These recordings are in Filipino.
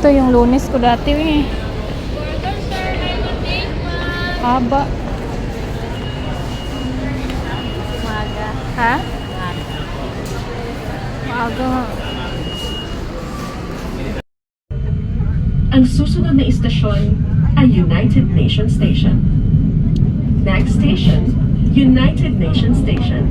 Ito yung Lunes ko dati eh. Haba. Umaga. Ha? Maaga nga. Ang susunod na istasyon ay United Nations Station. Next station, United Nations Station.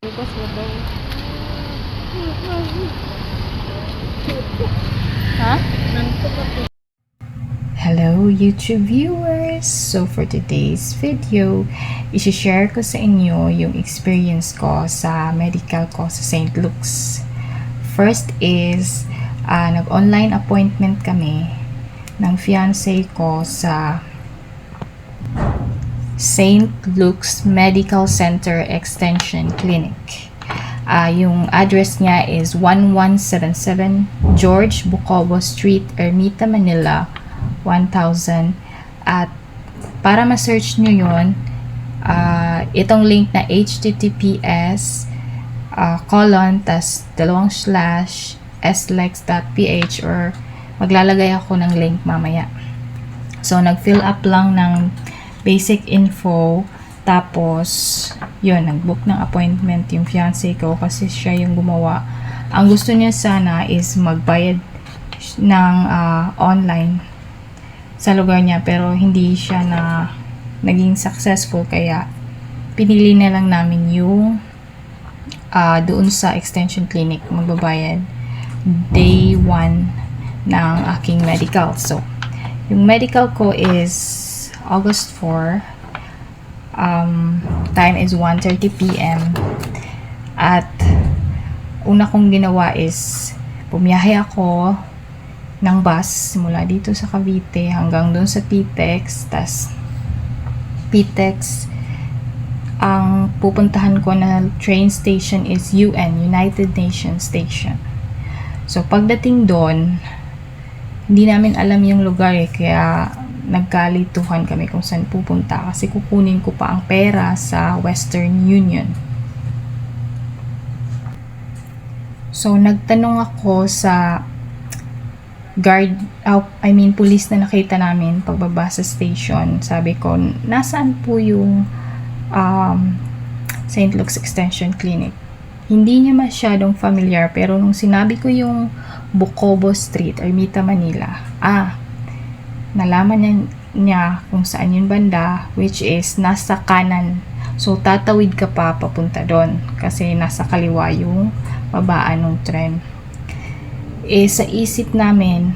Bukas mo daw. Ha? Hello YouTube viewers! So for today's video, i-share ko sa inyo yung experience ko sa medical ko sa St. Luke's. First is, nag-online appointment kami ng fiancé ko sa St. Luke's Medical Center Extension Clinic. Yung address niya is 1177 George Bucobo Street, Ermita, Manila, 1000. At para ma-search nyo yun, itong link na https //slex.ph or maglalagay ako ng link mamaya. So nag-fill up lang ng basic info, tapos yun, nag-book ng appointment yung fiancé ko kasi siya yung gumawa. Ang gusto niya sana is magbayad ng online sa lugar niya, pero hindi siya naging successful, kaya pinili na lang namin yung doon sa extension clinic magbabayad day 1 ng aking medical. So yung medical ko is August 4, time is 1:30 p.m. at una kong ginawa is bumiyahe ako ng bus mula dito sa Cavite hanggang doon sa PTEX. Tas PTEX, ang pupuntahan ko na train station is United Nations Station. So pagdating doon, hindi namin alam yung lugar kaya nagkalituhan kami kung saan pupunta kasi kukunin ko pa ang pera sa Western Union. So nagtanong ako sa police na nakita namin pagbaba sa station. Sabi ko, nasaan po yung St. Luke's Extension Clinic? Hindi niya masyadong familiar, pero nung sinabi ko yung Bucobo Street, Ermita, Manila, nalaman niya kung saan yung banda, which is nasa kanan. So tatawid ka pa papunta doon kasi nasa kaliwa yung babaan ng tren. Sa isip namin,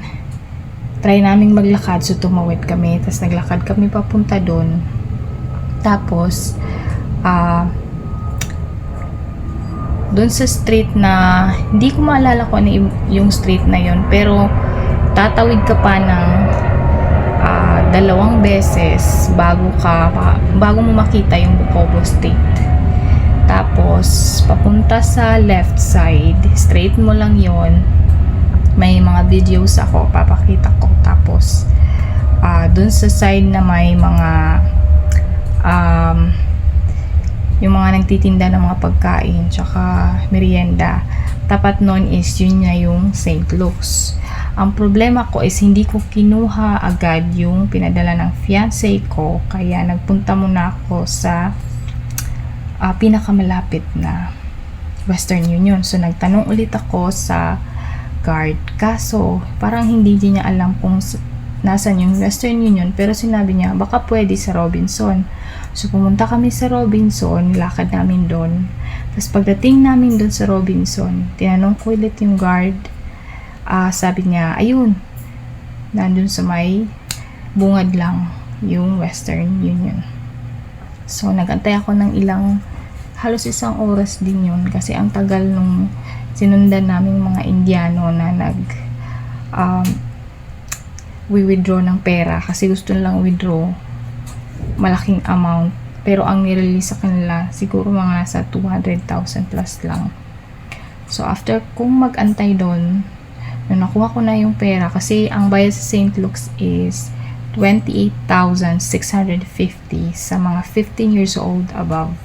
try naming maglakad, so tumawid kami, tapos naglakad kami papunta doon. Tapos doon sa street na hindi ko maalala kung ano yung street na yon, pero tatawid ka pa ng 2 beses bago mo makita yung Bucobo Street. Tapos papunta sa left side, straight mo lang yon. May mga videos ako, papakita ko. Tapos, dun sa side na may mga, yung mga nagtitinda ng mga pagkain, tsaka merienda, tapat nun is yun na yung St. Luke's. Ang problema ko is hindi ko kinuha agad yung pinadala ng fiancé ko, kaya nagpunta muna ako sa pinakamalapit na Western Union. So, nagtanong ulit ako sa guard. Kaso, parang hindi niya alam kung nasan yung Western Union, pero sinabi niya, baka pwede sa Robinson. So, pumunta kami sa Robinson, nilakad namin doon. Tapos, pagdating namin doon sa Robinson, tinanong ko ulit yung guard. Sabi niya, ayun, nandun sa may bungad lang yung Western Union. So, nagantay ako ng halos 1 oras din yun, kasi ang tagal nung sinundan namin mga Indiano na withdraw ng pera kasi gusto nilang withdraw malaking amount, pero ang nirelease sa kanila siguro mga nasa 200,000 plus lang. So after kung mag-antay doon Nung nakuha ko na yung pera, kasi ang bayad sa St. Luke's is 28,650 sa mga 15 years old above.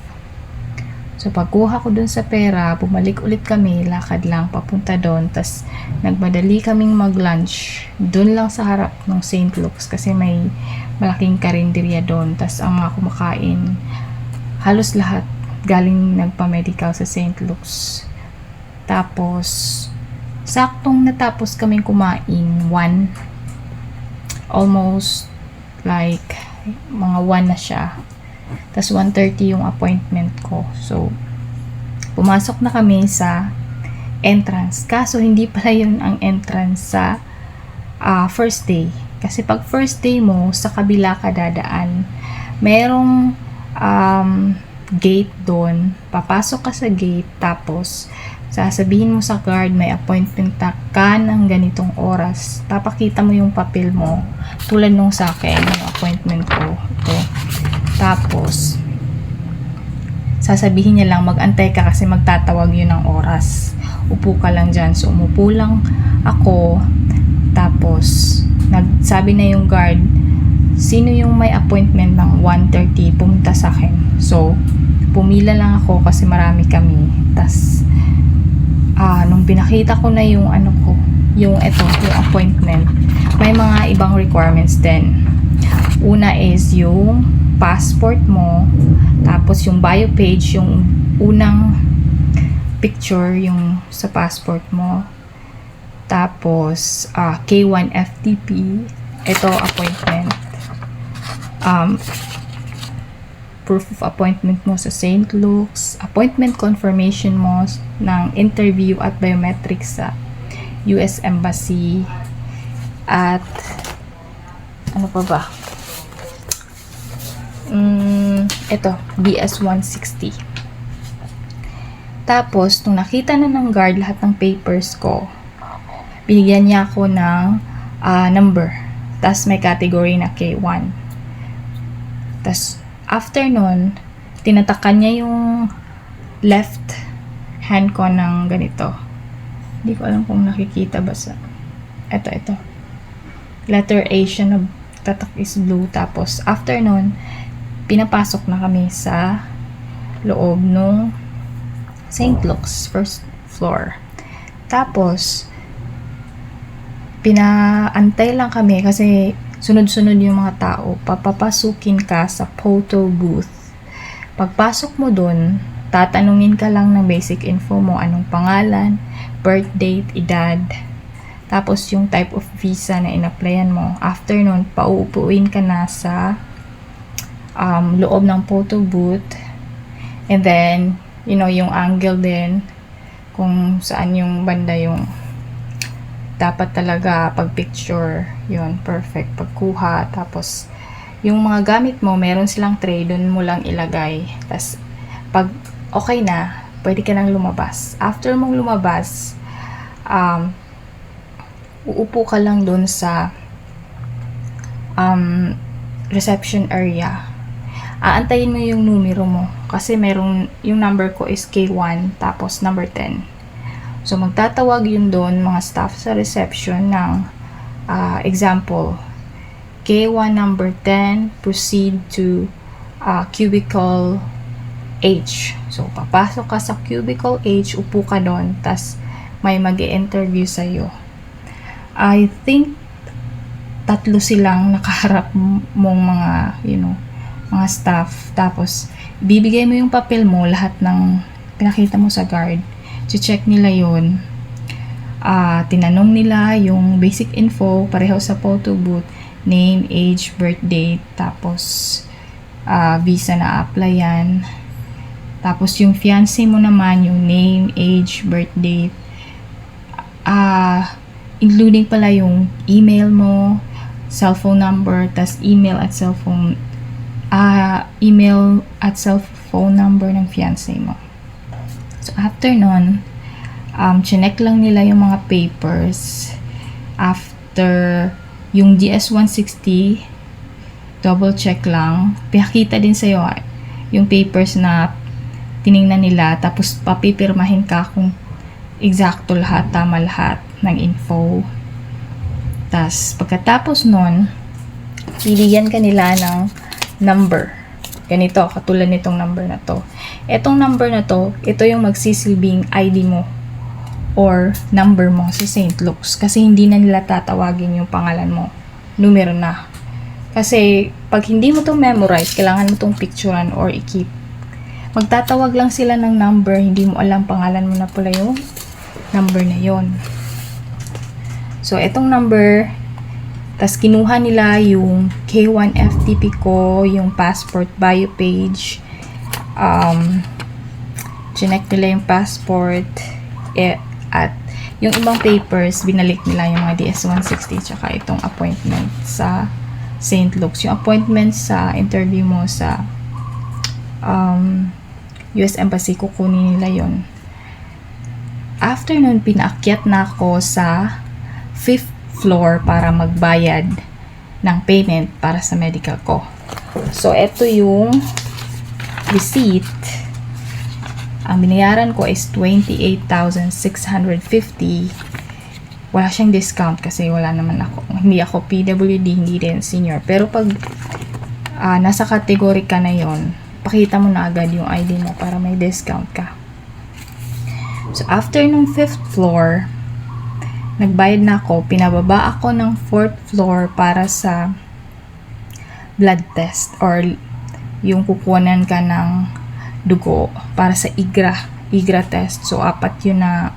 So, pagkuha ko dun sa pera, bumalik ulit kami, lakad lang, papunta doon. Tas, nagmadali kaming mag-lunch dun lang sa harap ng St. Luke's kasi may malaking karinderya doon. Tas, ang mga kumakain, halos lahat galing nagpa-medical sa St. Luke's. Tapos, saktong natapos kaming kumain, almost like mga 1 na siya. Tas 1:30 yung appointment ko. So, pumasok na kami sa entrance. Kaso, hindi pala yun ang entrance sa first day. Kasi pag first day mo, sa kabila ka dadaan. Merong gate doon. Papasok ka sa gate, tapos sasabihin mo sa guard, may appointment ka ng ganitong oras. Papakita mo yung papel mo. Tulad nung sa akin, yung appointment ko. Ito. Tapos, sasabihin niya lang, mag-antay ka kasi magtatawag yun ng oras. Upo ka lang dyan. So, umupo lang ako. Tapos, nagsabi na yung guard, sino yung may appointment ng 1:30, pumunta sa akin. So, pumila lang ako kasi marami kami. Tas, nung pinakita ko na yung yung appointment, may mga ibang requirements din. Una is yung passport mo, tapos yung bio page, yung unang picture yung sa passport mo, tapos K1 FTP, ito appointment, proof of appointment mo sa St. Luke's, appointment confirmation mo ng interview at biometrics sa US Embassy, at ano pa ba? Ito, BS-160. Tapos, nung nakita na ng guard lahat ng papers ko, binigyan niya ako ng number. Tapos, may category na K1. Tapos, after nun, tinatakan niya yung left hand ko ng ganito. Hindi ko alam kung nakikita ba sa... Ito. Letter A siya na tatak is blue. Tapos, after nun, pinapasok na kami sa loob ng St. Luke's first floor. Tapos, pinaantay lang kami kasi sunod-sunod yung mga tao. Papapasukin ka sa photo booth. Pagpasok mo dun, tatanungin ka lang ng basic info mo, anong pangalan, birth date, edad, tapos yung type of visa na in-applyan mo. After nun, pauupuin ka na sa loob ng photo booth, and then yung angle din kung saan yung banda yung dapat talaga pag picture, yun, perfect pagkuha. Tapos yung mga gamit mo, meron silang tray, dun mo lang ilagay. Tapos pag okay na, pwede ka nang lumabas. After mong lumabas, uupo ka lang dun sa reception area. Aantayin mo yung numero mo kasi yung number ko is K1 tapos number 10. So magtatawag yun doon mga staff sa reception ng example, K1 number 10, proceed to cubicle H. So papasok ka sa cubicle H, upo ka doon, tas may mag-i-interview sa'yo. I think 3 silang nakaharap mong mga mga staff. Tapos, bibigay mo yung papel mo, lahat ng pinakita mo sa guard. Check nila yun. Tinanong nila yung basic info, pareho sa photo booth, name, age, birth date, tapos visa na applyan. Tapos, yung fiancé mo naman, yung name, age, birth date, including pala yung email mo, cellphone number, tas email at cellphone number ng fiancé mo. So, after nun, chinek lang nila yung mga papers. After yung GS-160, double check lang. Pinakita din sa'yo yung papers na tiningnan nila. Tapos, papipirmahin ka kung eksakto lahat, tama lahat. ng info. Tas pagkatapos nun, bibigyan ka nila ng number. Ganito, katulad nitong number na to. Etong number na to, ito yung magsisilbing ID mo or number mo sa St. Luke's. Kasi hindi na nila tatawagin yung pangalan mo. Numero na. Kasi pag hindi mo to memorize, kailangan mo tong picturean or i-keep. Magtatawag lang sila ng number, hindi mo alam pangalan mo na pala yung number na yon. So, etong number, tas kinuha nila yung K1 FTP ko, yung passport bio page, chinek nila yung passport, at yung ibang papers, binalik nila yung mga DS-160, tsaka itong appointment sa St. Luke's. Yung appointment sa interview mo sa US Embassy, kukunin nila yon. After nun, pinaakyat na ako sa 5th floor para magbayad ng payment para sa medical ko. So, ito yung receipt. Ang binayaran ko is 28,650. Wala siyang discount kasi wala naman ako. Hindi ako PWD, hindi din senior. Pero pag nasa category ka na yon, pakita mo na agad yung ID mo para may discount ka. So, after nung 5th floor, nagbayad na ako, pinababa ako ng 4th floor para sa blood test or yung kukunan ka ng dugo para sa IGRA test. So, 4 yun na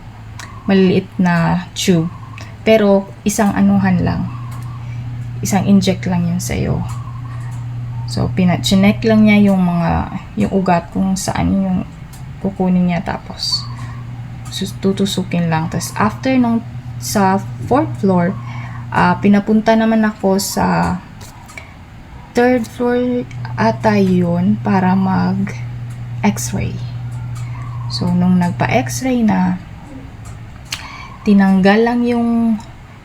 maliliit na tube. Pero, isang anuhan lang. Isang inject lang yun sa'yo. So, chinek lang niya yung ugat kung saan yung kukunin niya, tapos tutusukin lang. Tapos, after nung sa 4th floor, pinapunta naman ako sa 3rd floor ata yun para mag-x-ray. So, nung nagpa-x-ray na,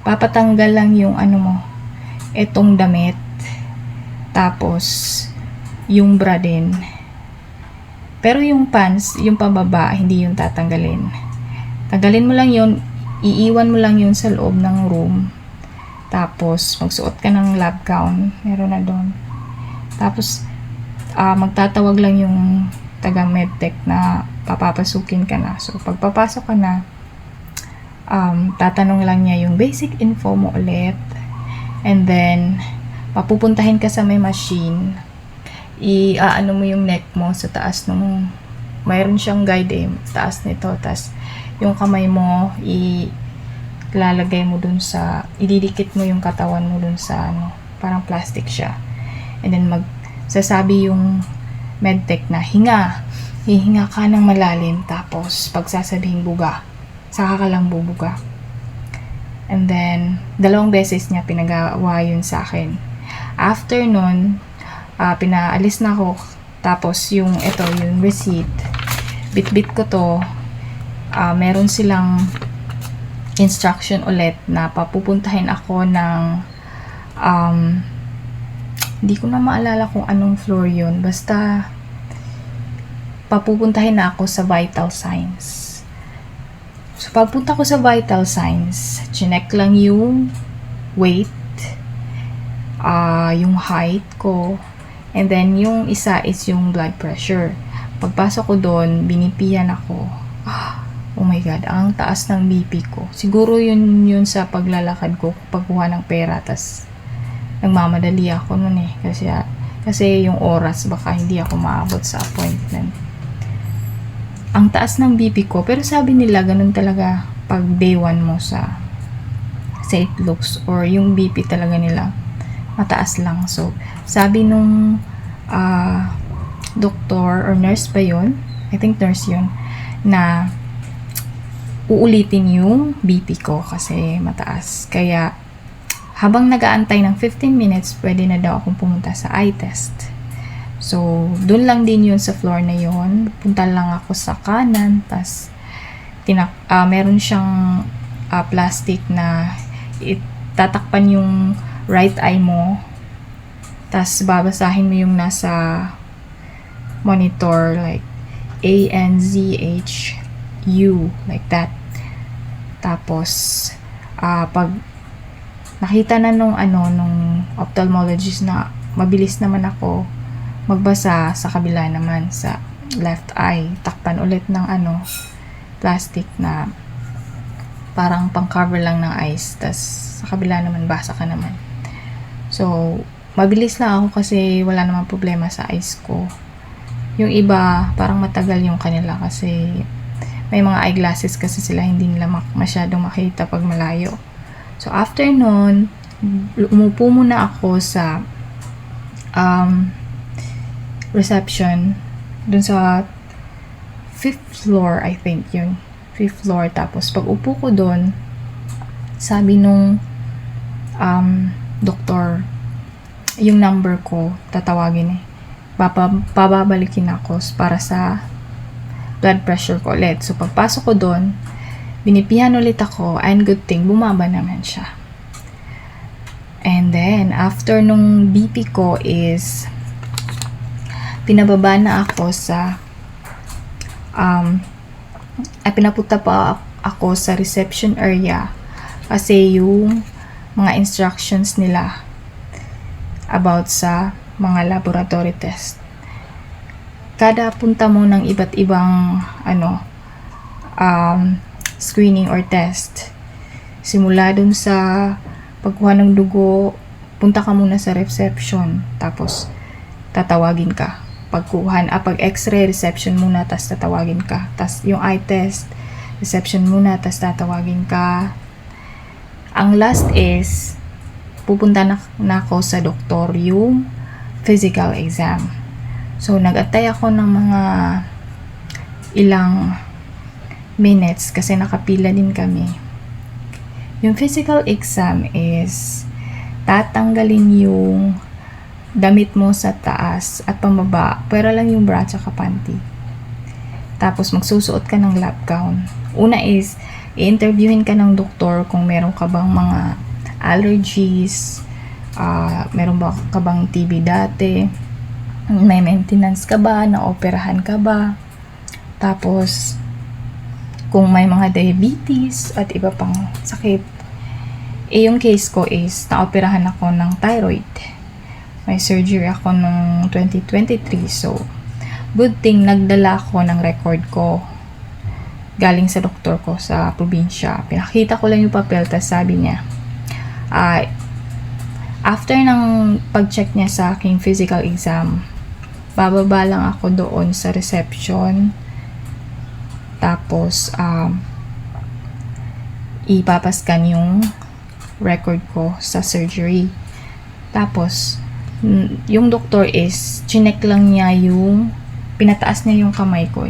papatanggal lang yung etong damit, tapos yung bra din. Pero yung pants, yung pababa, hindi yung tatanggalin. Tanggalin mo lang yun, iiwan mo lang yun sa loob ng room. Tapos, magsuot ka ng lab gown. Meron na doon. Tapos, magtatawag lang yung taga-medtech na papapasukin ka na. So, pagpapasok ka na, tatanong lang niya yung basic info mo ulit. And then, papupuntahin ka sa may machine. Iaano mo yung neck mo sa taas nung mayroon siyang guide taas nito. Tapos, yung kamay mo, ilalagay mo dun sa, ididikit mo yung katawan mo dun sa, parang plastic siya. And then, magsasabi yung medtech na, hihinga ka ng malalim, tapos, pagsasabihin buga, saka ka lang bubuga. And then, 2 beses niya pinagawa yun sa akin. After nun, pinaalis na ako, tapos yung receipt, bit-bit ko to, meron silang instruction ulit na papupuntahin ako ng hindi ko na maalala kung anong floor yun, basta papupuntahin na ako sa vital signs. So pagpunta ko sa vital signs, chinek lang yung weight, yung height ko, and then yung isa is yung blood pressure. Pagpasok ko doon, binipian ako. Oh my God, ang taas ng BP ko. Siguro yun sa paglalakad ko, pagkuha ng pera, tas nagmamadali ako nun kasi yung oras, baka hindi ako maabot sa appointment. Ang taas ng BP ko, pero sabi nila, ganun talaga pag day 1 mo sa St. Luke's, or yung BP talaga nila, mataas lang. So, sabi nung doktor or nurse ba yun? I think nurse yun, na uulitin yung BP ko kasi mataas. Kaya, habang nag-aantay ng 15 minutes, pwede na daw akong pumunta sa eye test. So, dun lang din yun sa floor na yun. Punta lang ako sa kanan, tas meron siyang plastic na tatakpan yung right eye mo, tas babasahin mo yung nasa monitor, like ANZHU, like that. Tapos, pag nakita na nung ophthalmologist na mabilis naman ako magbasa sa kabila naman sa left eye, takpan ulit ng plastic na parang pang-cover lang ng eyes, tas sa kabila naman basa ka naman. So mabilis lang ako kasi wala namang problema sa eyes ko. Yung iba parang matagal yung kanila kasi may mga eyeglasses kasi sila, hindi nila masyadong makita pag malayo. So after nun, umupo muna ako sa reception dun sa 5th floor, I think yun, 5th floor. Tapos pag upo ko dun, sabi nung doktor, yung number ko tatawagin pababalikin ako para sa blood pressure ko ulit. So pagpasok ko dun, binipihan ulit ako, and good thing bumaba naman siya. And then after nung BP ko is pinababa na ako sa pinapunta pa ako sa reception area kasi yung mga instructions nila about sa mga laboratory test, kada punta mo ng iba't ibang screening or test, simula dun sa pagkuha ng dugo, punta ka muna sa reception, tapos tatawagin ka. Pag x-ray, reception muna, tas tatawagin ka. Tas yung eye test, reception muna, tas tatawagin ka. Ang last is pupunta na ako sa doktor, yung physical exam. So nag-antay ako ng mga ilang minutes kasi nakapila din kami. Yung physical exam is tatanggalin yung damit mo sa taas at pambaba, pero lang yung bra tsaka panty. Tapos magsusuot ka ng lab gown. Una is i-interviewin ka ng doktor kung meron ka bang mga allergies, meron ba ka bang TB dati, may maintenance ka ba, naoperahan ka ba, tapos kung may mga diabetes at iba pang sakit. Yung case ko is naoperahan ako ng thyroid. May surgery ako nung 2023. So good thing nagdala ako ng record ko galing sa doktor ko sa probinsya. Pinakita ko lang yung papel, tapos sabi niya after ng pag-check niya sa aking physical exam, bababa lang ako doon sa reception, tapos ipapascan yung record ko sa surgery. Tapos yung doktor is chinek lang niya yung pinataas niya yung kamay ko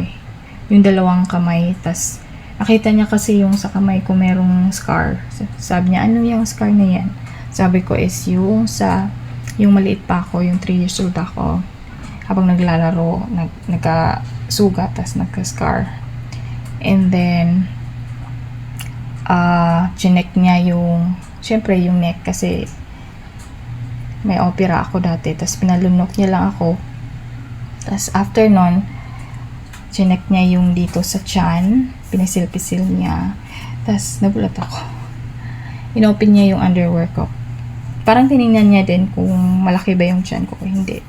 yung dalawang kamay, tas nakita niya kasi yung sa kamay ko merong scar. Sabi niya, ano yung scar na yan? Sabi ko is yung maliit pa ako, yung 3 years old ako, habang naglalaro, nagkasugat, tas nagka-scar. And then chinek niya syempre yung neck kasi may opera ako dati, tas pinalunok niya lang ako. Tas after nun, chinek niya yung dito sa tiyan, pinisil-pisil niya, tas nagulat ako. Inopen niya yung underwear ko. Parang tinignan niya din kung malaki ba yung tiyan ko o hindi.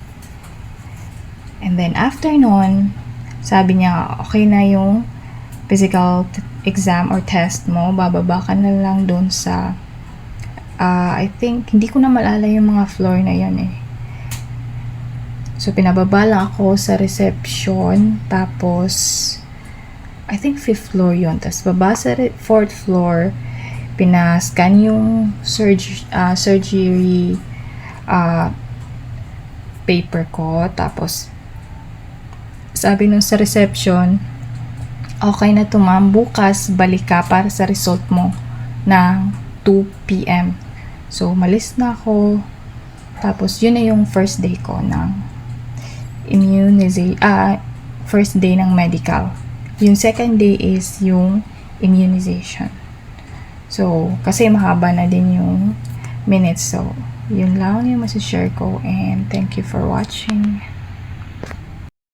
And then after nun, sabi niya okay na yung physical exam or test mo, bababa ka na lang doon sa I think, hindi ko na maalala yung mga floor na yun So pinababa lang ako sa reception, tapos I think 5th floor yun. Tapos baba sa 4th floor, pinascan yung surgery paper ko. Tapos sabi nung sa reception, okay na to ma'am, bukas balik ka para sa result mo ng 2 p.m. So malis na ako. Tapos yun na yung first day ko ng first day ng medical. Yung second day is yung immunization. So kasi mahaba na din yung minutes. So yun lang yung masashare ko, and thank you for watching.